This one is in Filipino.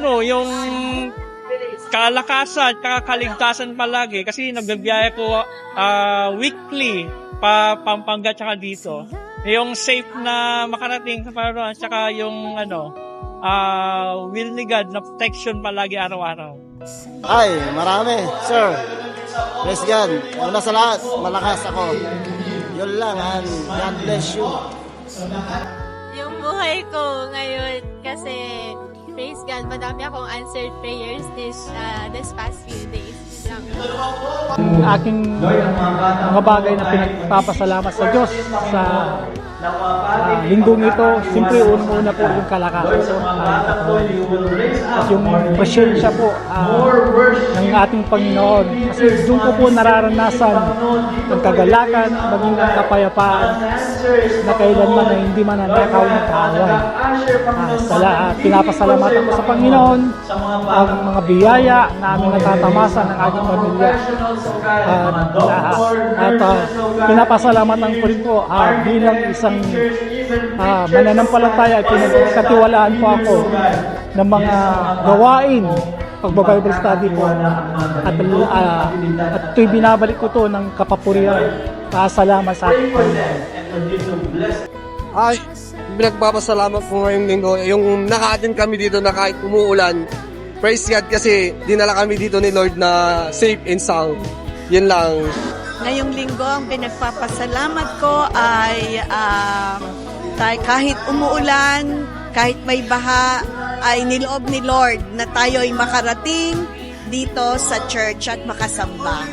yung kalakasan, kaligtasan palagi kasi nagbibiyahe ko weekly Pampanga tsaka dito. Yung safe na makarating sa paroon tsaka yung will ni God na protection palagi araw-araw. Ay, marami, sir. Praise God. Una sa lahat, malakas ako. Yun lang, and God bless you. Yung buhay ko ngayon kasi praise God, madami akong answered prayers this past few days lang. Aking mga bagay na pinagpapasalamat sa Diyos sa linggong ito, siyempre unang-una po yung kalakasan at yung presensya po ng ating Panginoon. Kasi doon ko po nararanasan ang kagalakan, maging ang kapayapaan na kailanman na hindi mananakaw ng kaaway. Pinapasalamatan ko sa Panginoon ang mga biyaya na aming natatamasan ng aking pamilya. At pinapasalamatan ko rin po bilang isang mananampalataya ay pinagkatiwalaan po ako ng mga gawain pagbabible study po at ito'y binabalik ko to ng kapapurihan. Salamat sa ating Panginoon. Ay, pinagpapasalamat po ngayong linggo. Yung naka-attend kami dito na kahit umuulan, praise God kasi dinala kami dito ni Lord na safe and sound. Yun lang. Ngayong linggo, ang pinagpapasalamat ko ay kahit umuulan, kahit may baha, ay niloob ni Lord na tayo ay makarating dito sa church at makasamba.